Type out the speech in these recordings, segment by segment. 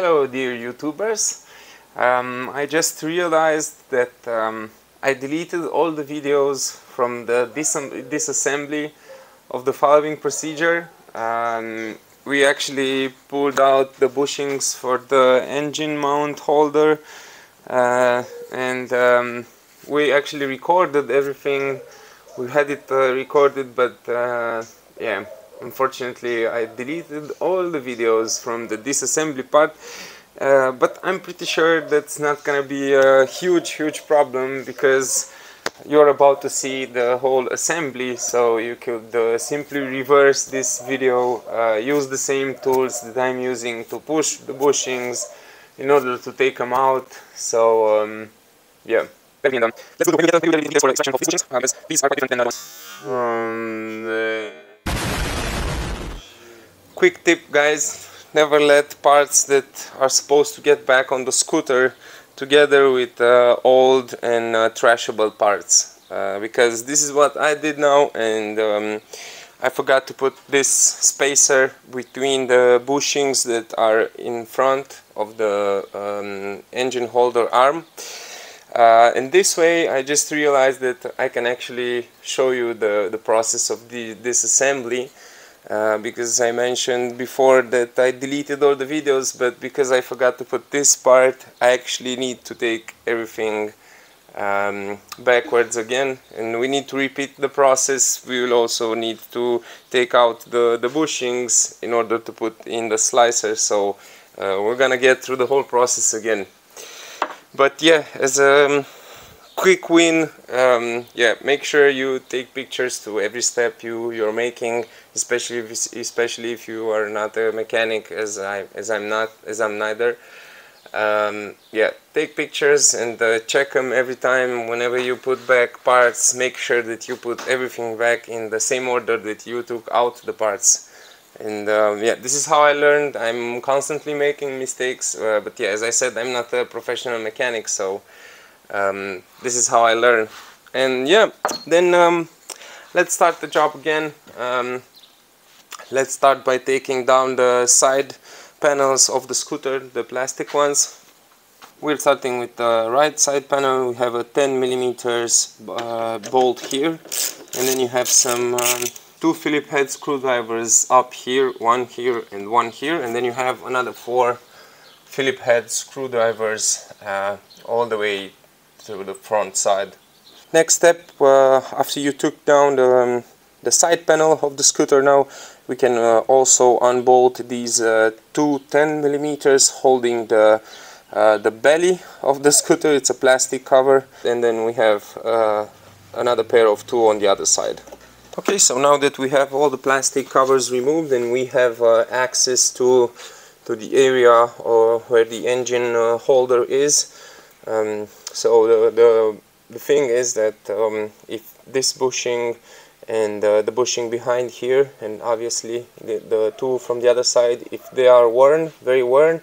Hello dear YouTubers. I just realized that I deleted all the videos from the disassembly of the following procedure. We actually pulled out the bushings for the engine mount holder and we actually recorded everything. We had it recorded, but yeah, unfortunately I deleted all the videos from the disassembly part. But I'm pretty sure that's not gonna be a huge problem, because you're about to see the whole assembly, so you could simply reverse this video, use the same tools that I'm using to push the bushings in order to take them out. So yeah. Let's go to the for extraction of these bushings, these are quite different than other ones. Quick tip, guys: never let parts that are supposed to get back on the scooter together with old and trashable parts, because this is what I did now, and I forgot to put this spacer between the bushings that are in front of the engine holder arm. And this way I just realized that I can actually show you the process of this assembly, because I mentioned before that I deleted all the videos, but because I forgot to put this part, I actually need to take everything backwards again, and we need to repeat the process. We will also need to take out the bushings in order to put in the slicer, so we're gonna get through the whole process again. But yeah, as a quick win, yeah, make sure you take pictures to every step you're making, especially if you are not a mechanic, as I'm neither. Yeah, take pictures and check them every time. Whenever you put back parts, make sure that you put everything back in the same order that you took out the parts. And yeah, this is how I learned. I'm constantly making mistakes, but yeah, as I said, I'm not a professional mechanic, so this is how I learn. And yeah, then let's start the job again. Let's start by taking down the side panels of the scooter, the plastic ones. We're starting with the right side panel. We have a 10 millimeters bolt here, and then you have some two Phillips head screwdrivers up here, one here and one here, and then you have another 4 Phillips head screwdrivers all the way to the front side. Next step, after you took down the side panel of the scooter, now we can also unbolt these two 10 millimeters holding the belly of the scooter. It's a plastic cover, and then we have another pair of 2 on the other side. Okay, so now that we have all the plastic covers removed and we have access to the area where the engine holder is, so the thing is that if this bushing and the bushing behind here, and obviously the 2 from the other side, if they are worn, very worn,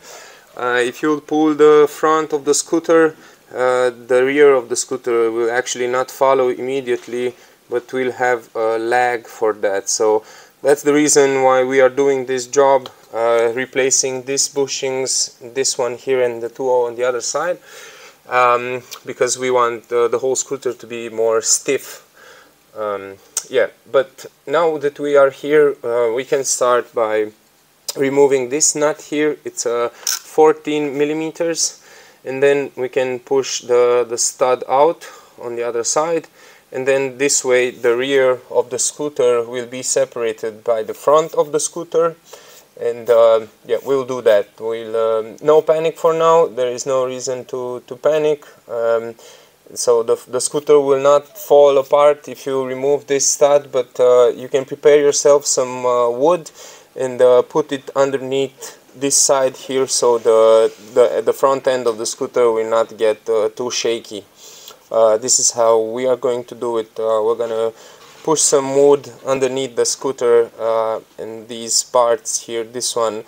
if you pull the front of the scooter, the rear of the scooter will actually not follow immediately, but we'll have a lag for that. So that's the reason why we are doing this job, replacing these bushings, this one here and the 2 on the other side, because we want the whole scooter to be more stiff. Yeah, but now that we are here, we can start by removing this nut here. It's a 14 millimeters, and then we can push the stud out on the other side, and then this way the rear of the scooter will be separated by the front of the scooter. And yeah, we'll do that. We'll no panic for now. There is no reason to panic. So the scooter will not fall apart if you remove this stud, but you can prepare yourself some wood and put it underneath this side here, so the front end of the scooter will not get too shaky. This is how we are going to do it. We're gonna push some wood underneath the scooter, and these parts here, this one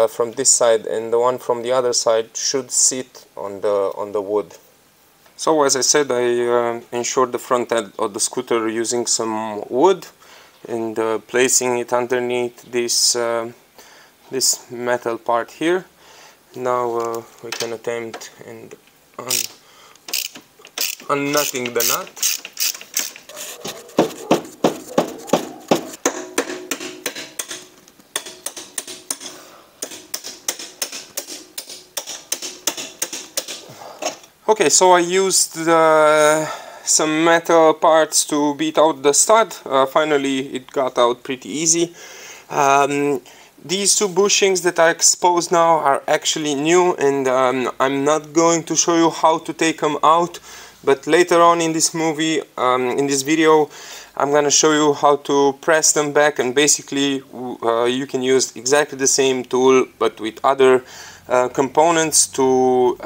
from this side and the one from the other side, should sit on the wood. So as I said, I ensured the front end of the scooter using some wood and placing it underneath this this metal part here. Now we can attempt and unnutting the nut. Okay, so I used some metal parts to beat out the stud. Finally it got out pretty easy. These two bushings that are exposed now are actually new, and I'm not going to show you how to take them out, but later on in this movie, in this video, I'm gonna show you how to press them back, and basically you can use exactly the same tool but with other components to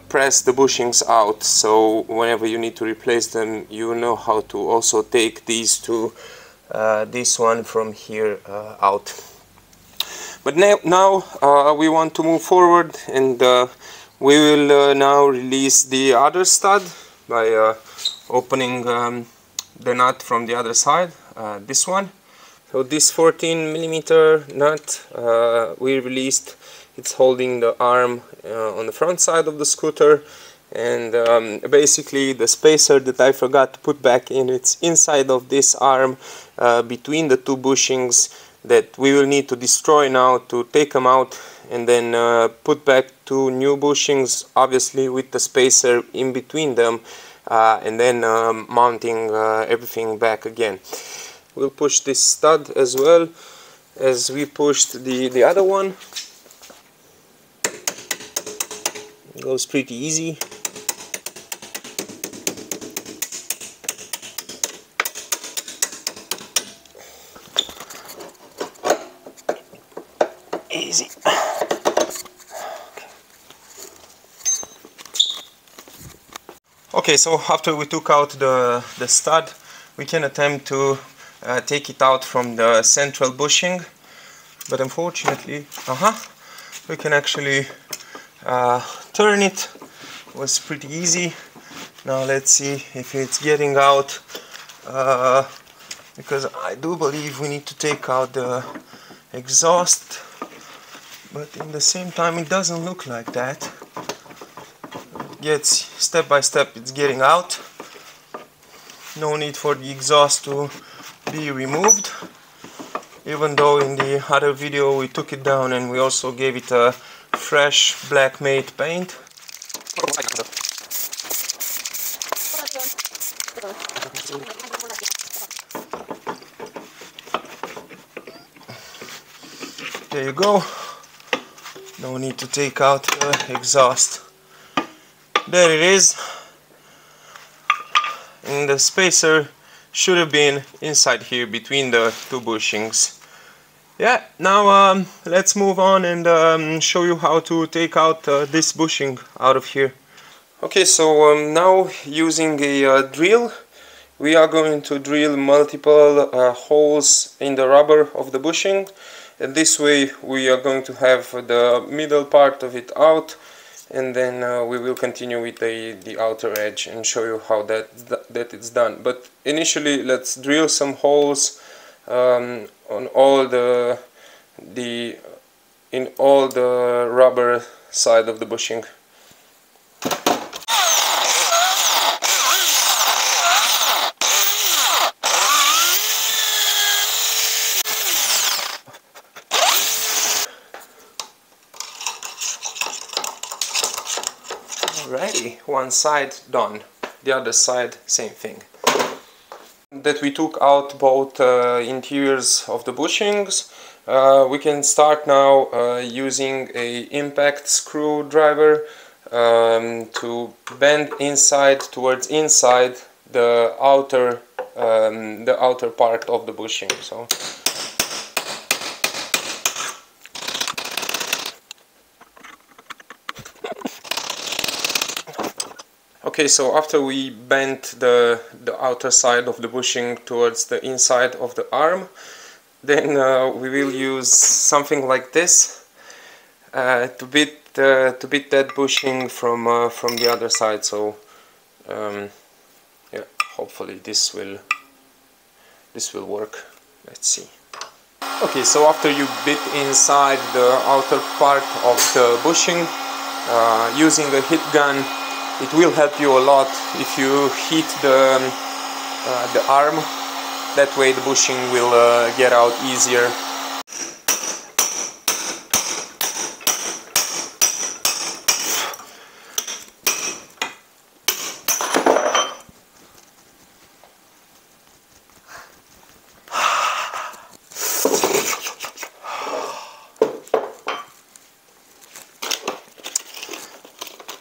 press the bushings out. So whenever you need to replace them, you know how to also take these two, this one from here out. But now we want to move forward, and we will now release the other stud by opening the nut from the other side, this one. So this 14mm nut we released. It's holding the arm on the front side of the scooter, and basically the spacer that I forgot to put back in, it's inside of this arm between the two bushings that we will need to destroy now to take them out, and then put back two new bushings, obviously with the spacer in between them, and then mounting everything back again. We'll push this stud as well as we pushed the other one. It goes pretty easy. Easy. Okay, so after we took out the stud, we can attempt to take it out from the central bushing, but unfortunately, we can actually turn it. It was pretty easy. Now let's see if it's getting out, because I do believe we need to take out the exhaust, but in the same time it doesn't look like that. It gets step by step, it's getting out. No need for the exhaust to be removed, even though in the other video we took it down and we also gave it a fresh black matte paint. There you go. No need to take out the exhaust. There it is. And the spacer should have been inside here between the two bushings. Yeah, now let's move on and show you how to take out this bushing out of here. Okay, so now using a drill, we are going to drill multiple holes in the rubber of the bushing, and this way we are going to have the middle part of it out, and then we will continue with the outer edge and show you how that it's done. But initially let's drill some holes on all the rubber side of the bushing. Alrighty, one side done, the other side same thing. That we took out both interiors of the bushings, we can start now using a impact screwdriver to bend inside towards inside the outer part of the bushing. So okay, so after we bent the outer side of the bushing towards the inside of the arm, then we will use something like this to beat that bushing from the other side. So yeah, hopefully this will work. Let's see. Okay, so after you bit inside the outer part of the bushing, using a heat gun, it will help you a lot if you heat the arm. That way the bushing will get out easier.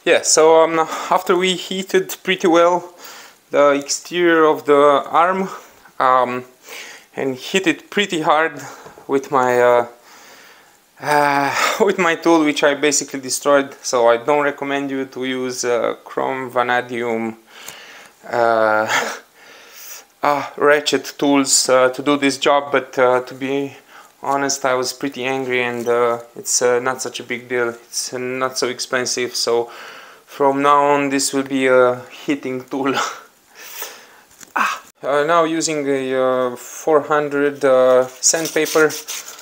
Yeah, so after we heated pretty well the exterior of the arm and hit it pretty hard with my with my tool, which I basically destroyed, so I don't recommend you to use chrome vanadium ratchet tools to do this job, but to be honest, I was pretty angry, and it's not such a big deal. It's not so expensive, so from now on this will be a heating tool. Now using a 400 sandpaper,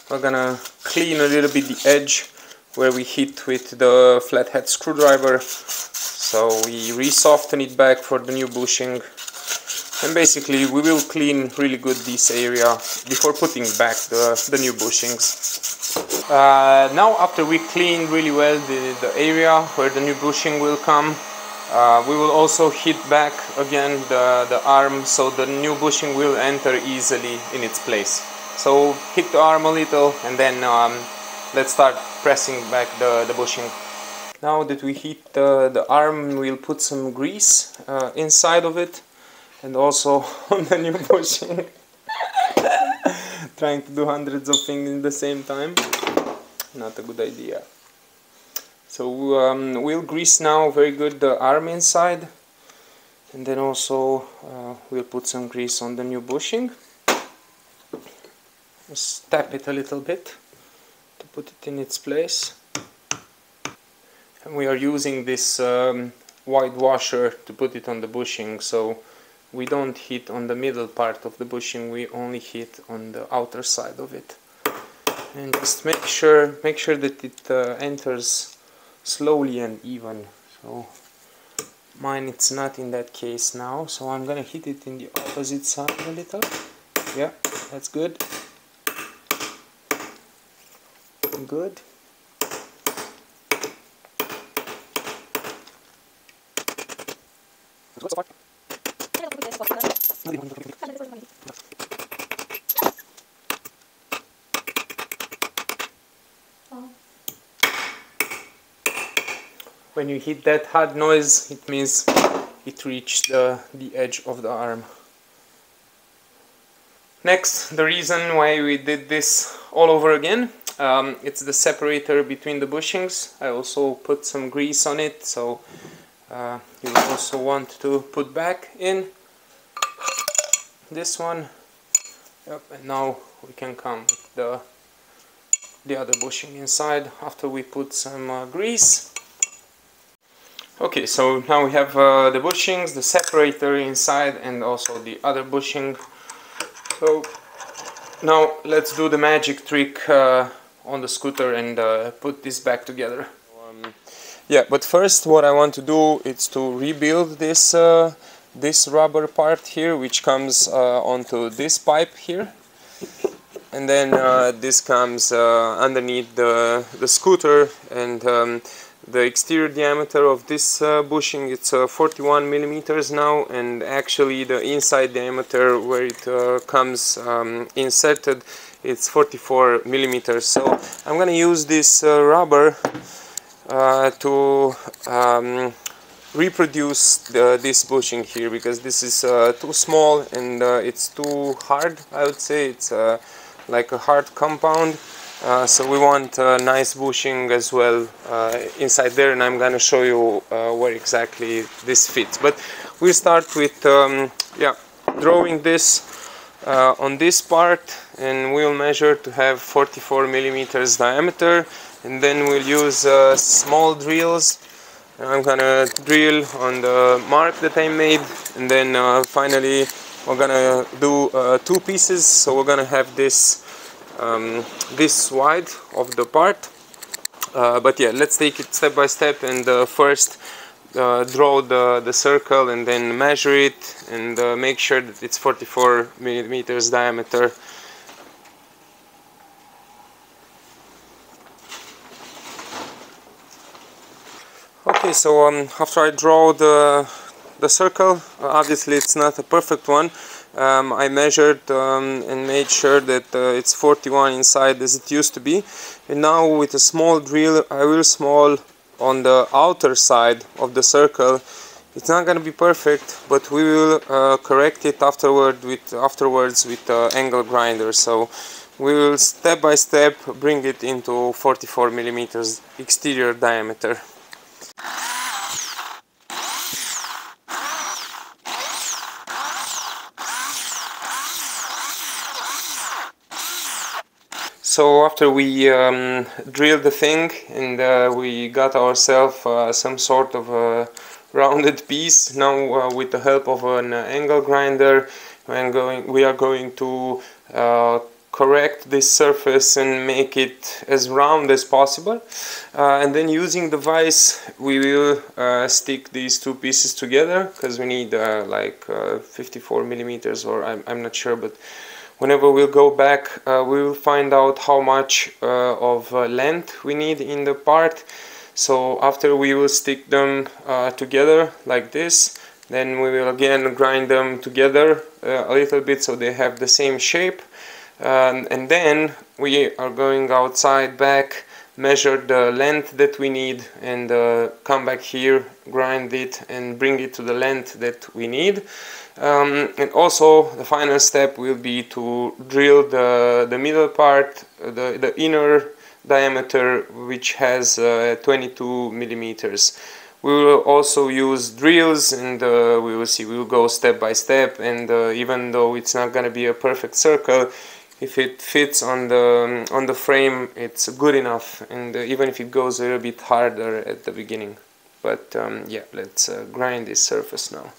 we're gonna clean a little bit the edge where we hit with the flathead screwdriver, so we re-soften it back for the new bushing. And basically we will clean really good this area before putting back the new bushings. Now after we clean really well the area where the new bushing will come, we will also hit back again the arm, so the new bushing will enter easily in its place. So hit the arm a little, and then let's start pressing back the bushing. Now that we hit the arm, we'll put some grease inside of it, and also on the new bushing. Trying to do hundreds of things in the same time, not a good idea. So we'll grease now very good the arm inside, and then also we'll put some grease on the new bushing. Just tap it a little bit to put it in its place. And we are using this white washer to put it on the bushing, so we don't hit on the middle part of the bushing, we only hit on the outer side of it. And just make sure that it enters slowly and even. So mine, it's not in that case now, so I'm gonna hit it in the opposite side a little. Yeah, that's good. Good. When you hit that hard noise, it means it reached the edge of the arm. Next, the reason why we did this all over again, it's the separator between the bushings. I also put some grease on it, so you also want to put back in this one. Yep, and now we can come with the other bushing inside after we put some grease. Okay, so now we have the bushings, the separator inside, and also the other bushing. So now let's do the magic trick on the scooter and put this back together. Yeah, but first what I want to do is to rebuild this this rubber part here, which comes onto this pipe here, and then this comes underneath the scooter, and the exterior diameter of this bushing, it's 41 millimeters now, and actually the inside diameter where it comes inserted, it's 44 millimeters. So I'm gonna use this rubber to reproduce this bushing here, because this is too small and it's too hard. I would say it's like a hard compound. So we want a nice bushing as well inside there, and I'm gonna show you where exactly this fits. But we'll start with yeah, drawing this on this part, and we'll measure to have 44 millimeters diameter, and then we'll use small drills. And I'm gonna drill on the mark that I made, and then finally we're gonna do two pieces. So we're gonna have this this wide of the part. But yeah, let's take it step by step, and first draw the circle and then measure it and make sure that it's 44 millimeters diameter. Okay, so after I draw the circle, obviously it's not a perfect one. I measured and made sure that it's 41 inside as it used to be, and now with a small drill I will small on the outer side of the circle. It's not gonna be perfect, but we will correct it afterwards with angle grinder. So we will step by step bring it into 44 millimeters exterior diameter. So after we drilled the thing and we got ourselves some sort of a rounded piece, now with the help of an angle grinder we are going to correct this surface and make it as round as possible, and then using the vise we will stick these two pieces together, because we need like 54 millimeters, or I'm not sure, but whenever we'll go back we will find out how much of length we need in the part. So after we will stick them together like this, then we will again grind them together a little bit so they have the same shape, and then we are going outside back, measure the length that we need, and come back here, grind it and bring it to the length that we need. And also the final step will be to drill the middle part, the inner diameter, which has 22 millimeters. We will also use drills, and we will see, we will go step by step, and even though it's not going to be a perfect circle, if it fits on the frame, it's good enough, and even if it goes a little bit harder at the beginning. But yeah, let's grind this surface now.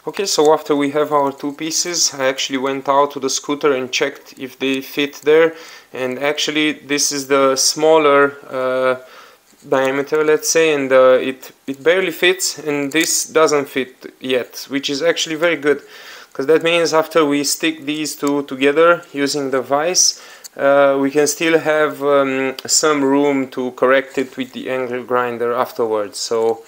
Okay, so after we have our two pieces, I actually went out to the scooter and checked if they fit there, and actually this is the smaller diameter, let's say, and it barely fits, and this doesn't fit yet, which is actually very good, because that means after we stick these two together using the vise, we can still have some room to correct it with the angle grinder afterwards. So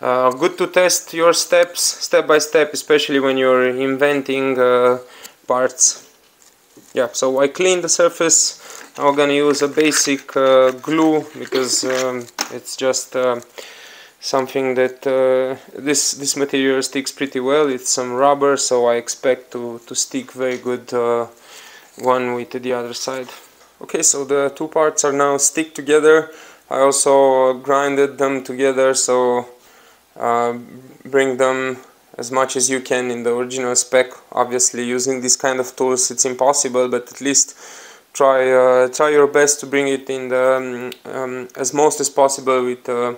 good to test your steps step by step, especially when you're inventing parts. Yeah, so I cleaned the surface. I'm gonna use a basic glue, because it's just something that this material sticks pretty well. It's some rubber, so I expect to stick very good one with the other side. Okay, so the two parts are now stick together. I also grinded them together, so bring them as much as you can in the original spec. Obviously using this kind of tools it's impossible, but at least try your best to bring it in the as most as possible with the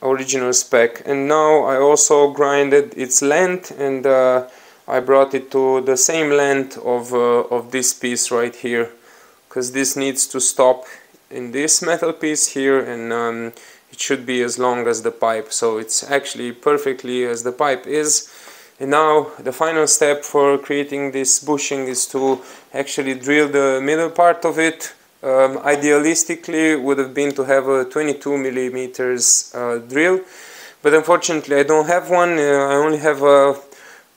original spec. And now I also grinded its length, and I brought it to the same length of this piece right here, because this needs to stop in this metal piece here, and it should be as long as the pipe, so it's actually perfectly as the pipe is. And now the final step for creating this bushing is to actually drill the middle part of it. Idealistically would have been to have a 22 millimeters drill, but unfortunately I don't have one. I only have a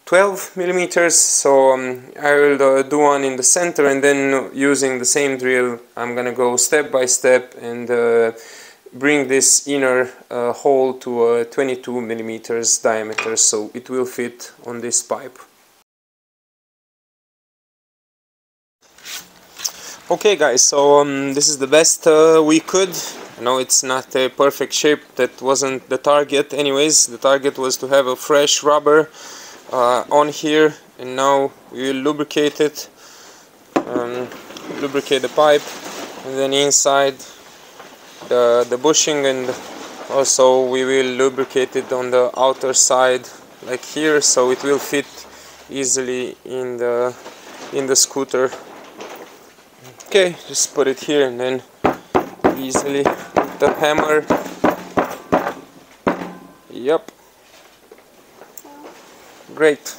12 millimeters, so I will do one in the center, and then using the same drill I'm gonna go step by step and bring this inner hole to a 22 millimeters diameter, so it will fit on this pipe. Okay guys, so this is the best we could. I know it's not a perfect shape, that wasn't the target anyways. The target was to have a fresh rubber on here, and now we will lubricate it, lubricate the pipe, and then inside the bushing, and also we will lubricate it on the outer side like here, so it will fit easily in the scooter. Okay, just put it here and then easily with the hammer. Yep. Great.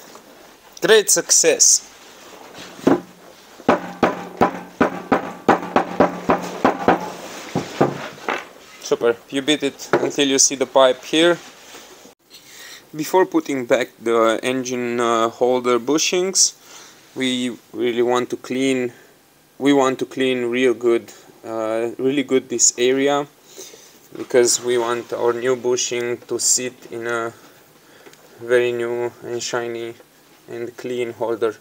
Great success. Super. You beat it until you see the pipe here. Before putting back the engine holder bushings, we really want to clean. We want to clean really good this area, because we want our new bushing to sit in a very new and shiny and clean holder.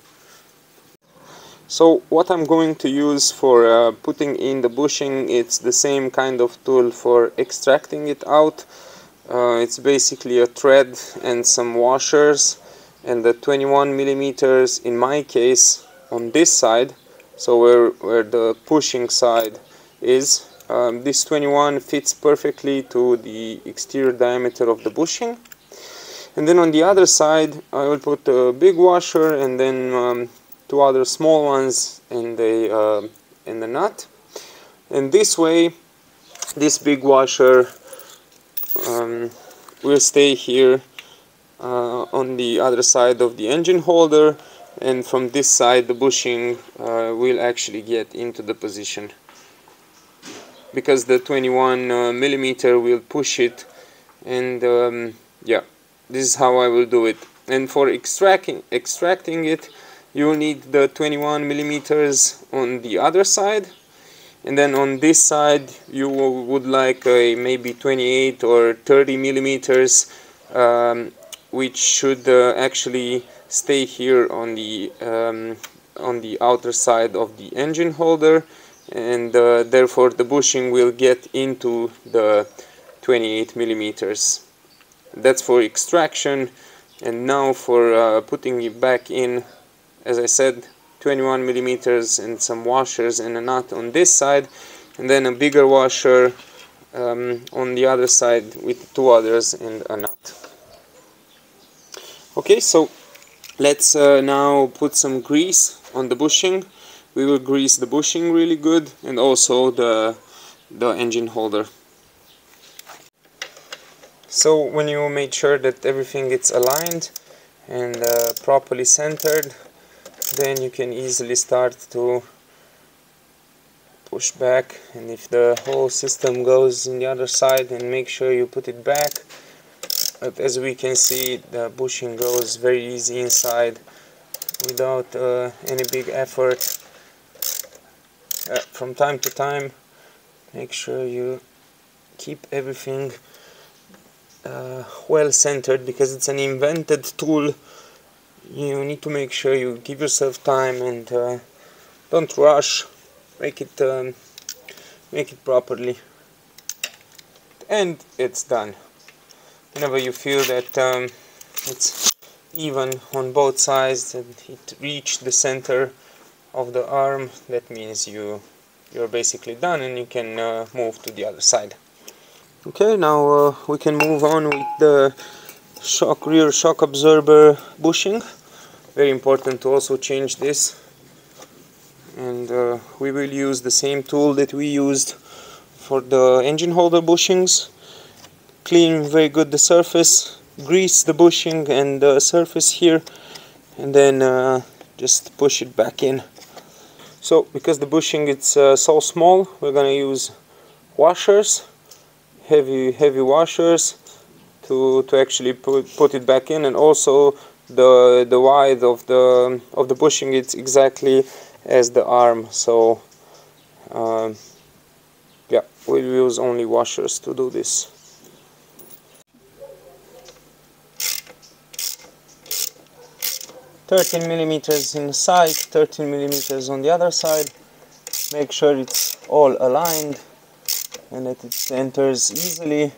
So what I'm going to use for putting in the bushing, it's the same kind of tool for extracting it out. It's basically a thread and some washers, and the 21 millimeters in my case on this side, so where the pushing side is, this 21 fits perfectly to the exterior diameter of the bushing. And then on the other side I will put a big washer and then two other small ones in the nut. And this way this big washer will stay here on the other side of the engine holder, and from this side the bushing will actually get into the position, because the 21 millimeter will push it. And yeah, this is how I will do it. And for extracting it, you will need the 21 millimeters on the other side, and then on this side you would like maybe 28 or 30 millimeters, which should actually stay here on the outer side of the engine holder, and therefore the bushing will get into the 28 millimeters. That's for extraction. And now for putting it back in, as I said, 21 millimeters and some washers and a nut on this side, and then a bigger washer on the other side with two others and a nut. Okay, so let's now put some grease on the bushing. We will grease the bushing really good, and also the engine holder. So when you made sure that everything is aligned and properly centered, then you can easily start to push back. And if the whole system goes in the other side, then make sure you put it back. But as we can see, the bushing goes very easy inside without any big effort. From time to time, make sure you keep everything well centered, because it's an invented tool. You need to make sure you give yourself time and don't rush. Make it properly, and it's done. Whenever you feel that it's even on both sides and it reached the center of the arm, that means you're basically done, and you can move to the other side. Okay, now we can move on with the rear shock absorber bushing. Very important to also change this, and we will use the same tool that we used for the engine holder bushings. Clean very good the surface, grease the bushing and the surface here, and then just push it back in. So because the bushing it's so small, we're gonna use washers, heavy washers to actually put it back in. And also the width of the bushing, it's exactly as the arm, so yeah, we'll use only washers to do this. $13 millimeters in the side, 13 millimeters on the other side. Make sure it's all aligned and that it enters easily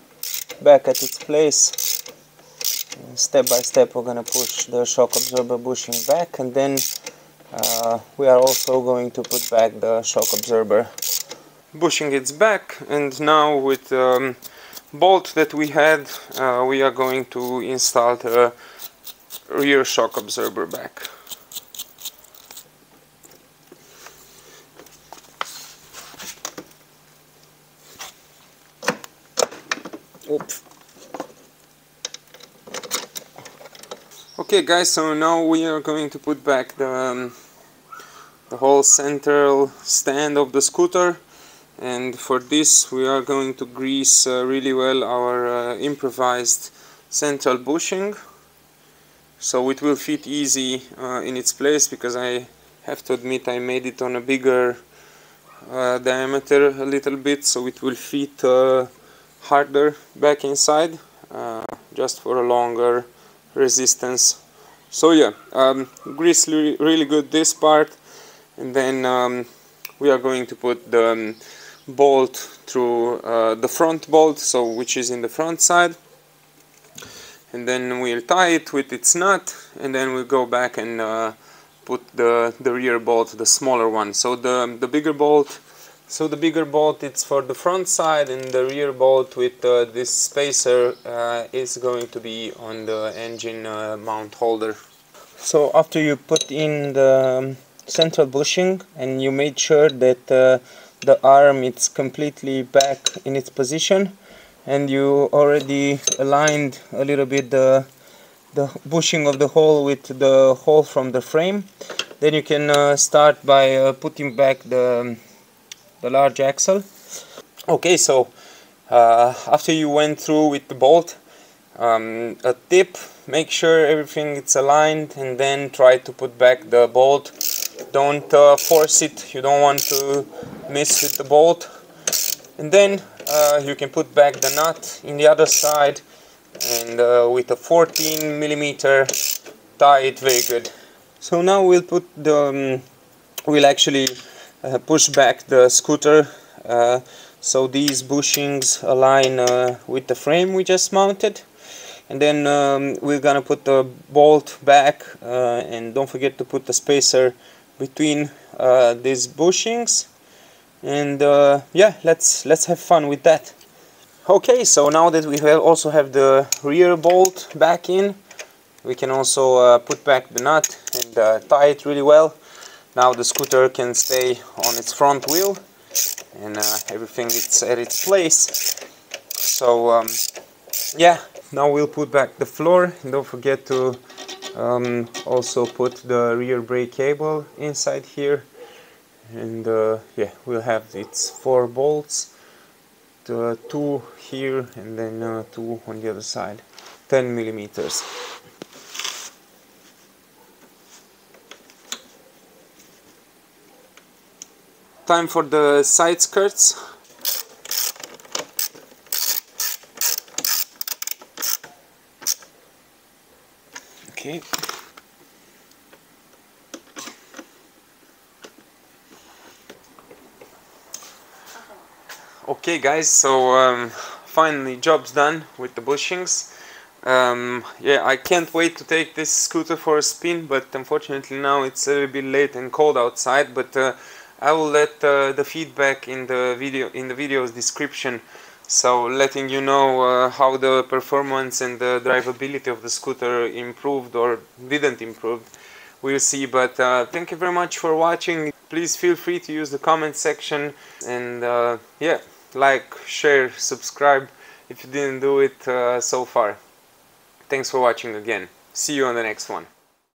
back at its place. And step by step we're going to push the shock absorber bushing back, and then we are also going to put back the shock absorber. Bushing it's back, and now with bolt that we had, we are going to install the rear shock absorber back. Oops. Okay guys, so now we are going to put back the whole central stand of the scooter, and for this we are going to grease really well our improvised central bushing, so it will fit easy in its place, because I have to admit I made it on a bigger diameter a little bit, so it will fit harder back inside, just for a longer resistance. So yeah, grease really good this part, and then we are going to put the bolt through the front bolt, so which is in the front side, and then we'll tie it with its nut, and then we'll go back and put the rear bolt, the smaller one. So the bigger bolt, it's for the front side, and the rear bolt with this spacer is going to be on the engine mount holder. So after you put in the central bushing and you made sure that the arm is completely back in its position, and you already aligned a little bit the bushing of the hole with the hole from the frame, then you can start by putting back the large axle. Okay, so after you went through with the bolt, a tip: make sure everything is aligned, and then try to put back the bolt. Don't force it, you don't want to miss with the bolt. And then you can put back the nut in the other side, and with a 14mm tie it very good. So now we'll put the we'll actually push back the scooter, so these bushings align with the frame we just mounted, and then we're gonna put the bolt back, and don't forget to put the spacer between these bushings, and yeah, let's have fun with that. Okay, so now that we also have the rear bolt back in, we can also put back the nut and tie it really well. Now the scooter can stay on its front wheel, and everything is at its place. So yeah, now we'll put back the floor, and don't forget to also put the rear brake cable inside here, and yeah, we'll have its 4 bolts, 2 here and then 2 on the other side, 10mm. Time for the side skirts. Okay. Okay guys, so finally job's done with the bushings. Yeah, I can't wait to take this scooter for a spin, but unfortunately now it's a little bit late and cold outside, but I will let the feedback in the video's description, so letting you know how the performance and the drivability of the scooter improved or didn't improve. We'll see, but thank you very much for watching. Please feel free to use the comment section, and yeah, like, share, subscribe if you didn't do it so far. Thanks for watching again. See you on the next one.